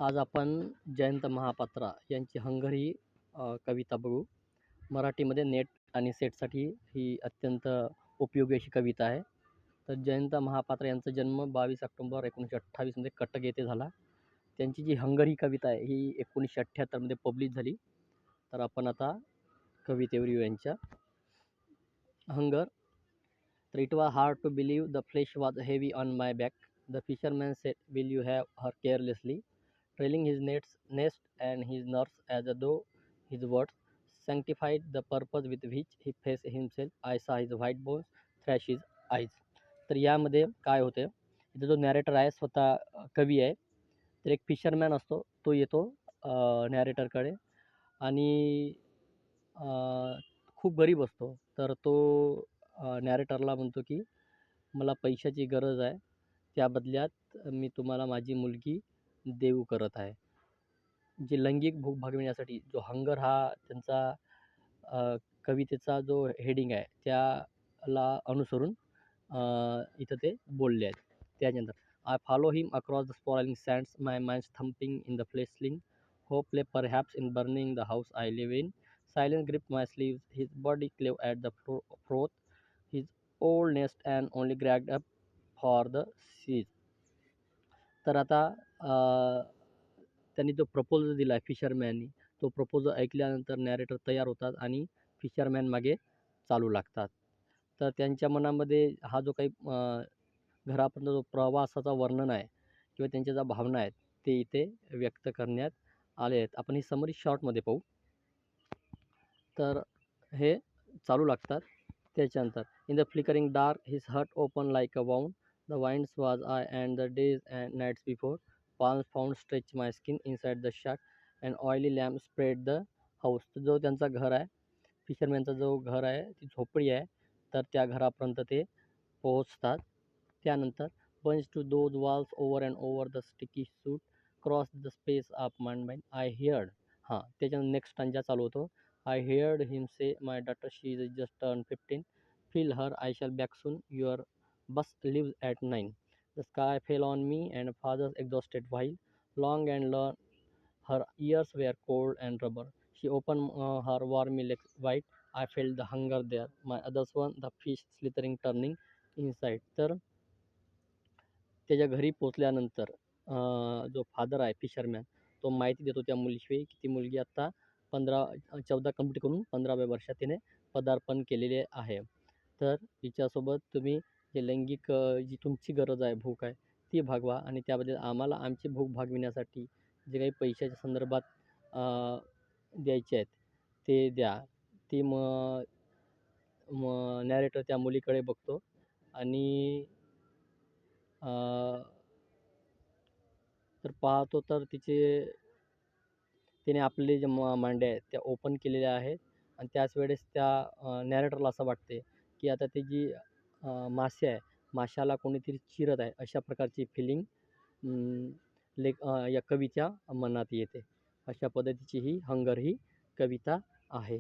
आज आपण जयंत महापात्रा यांची हंगर ही कविता बघू. मराठीमध्ये नेट आणि सेटसाठी ही अत्यंत उपयोगी अशी कविता आहे. तर जयंत महापात्रा यांचा जन्म 22 ऑक्टोबर 1928 मध्ये कटक येथे झाला. त्यांची जी हंगर ही कविता आहे ही 1978 मध्ये पब्लिश झाली. तर आपण आता कवितेवर येऊ यांच्या. हंगर. तर it was hard to believe the flesh was heavy on my back. The fisherman said, "Will you have her carelessly?" trailing his nest and his nurse as though his words sanctified the purpose with which he faced himself. I saw his white bones thrash his eyes. तर यामध्ये काय होते, इथे जो narrator आहे स्वतः कवी आहे. तर एक फिशरमॅन असतो, तो येतो नॅरेटरकडे आणि खूप गरीब असतो. तर तो नॅरेटरला म्हणतो की मला पैशाची गरज आहे, त्या बदल्यात मी तुम्हाला माझी मुलगी देऊ करत आहे. जे लैंगिक भूक भागविण्यासाठी जो हंगर हा त्यांचा कवितेचा जो हेडिंग आहे त्याला अनुसरून इथं ते बोलले आहेत. त्यानंतर I follow him across the spoiling sands, my mind thumping in the fleshling, hope lay perhaps in burning the house I live in, silent grip my sleeves, his body cleave at the froth, his old nest and only grabbed up for the seas. तर आता त्यांनी जो proposal दिला आहे फिशरमॅननी, तो proposal ऐकल्यानंतर narrator तयार होतात आणि फिशरमॅन मागे चालू लागतात. तर त्यांच्या मनामध्ये हा जो काही घरापर्यंत जो प्रवासाचा वर्णन आहे किंवा त्यांच्या ज्या भावना आहेत ते इथे व्यक्त करण्यात आले आहेत. आपण ही समरी शॉर्टमध्ये पाहू. तर हे चालू लागतात. त्याच्यानंतर in the flickering dark his heart open like a wound, the winds was I and the days and nights before, palms found stretch my skin inside the shack, and oily lamp spread the house. तर जो त्यांचा घर आहे, फिशरमॅनचा जो घर आहे, ती झोपडी आहे. तर त्या घरापर्यंत ते पोहोचतात. त्यानंतर bunch to those walls over and over the sticky suit, cross the space of my mind. I heard. हां, त्याच्यानंतर नेक्स्ट स्टांजा चालू होतो. I heard him say, my daughter, she is just turned 15. Feel her, I shall back soon. Your bus leaves at 9. The sky fell on me and father's exhausted while long and learn. Her ears were cold and rubber. She opened her warm legs wide. I felt the hunger there. My others one, the fish slithering, turning inside. तर त्याच्या घरी पोचल्यानंतर जो father आहे fisherman, तो माहिती देतो त्या मुलीविषयी की ती मुलगी आत्ता 14 कंप्लीट करून 15व्या वर्षात तिने पदार्पण केलेले आहे. तर तिच्यासोबत तुम्ही जे लैंगिक जी तुमची गरज आहे, भूक आहे, ती भागवा आणि त्याबद्दल आम्हाला आमची भूक भागविण्यासाठी जे काही पैशाच्या संदर्भात द्यायचे आहेत ते द्या. ती मग नॅरेटर त्या मुलीकडे बघतो आणि तर पाहतो तर तिने आपले जे मांड्या आहेत त्या ओपन केलेल्या आहेत आणि त्याच वेळेस त्या नॅरेटरला असं वाटते की आता ती जी मासे आहे, माशाला कोणीतरी चिरत आहे, अशा प्रकारची फिलिंग या कवीच्या मनात येते. अशा पद्धतीची ही हंगर ही कविता आहे.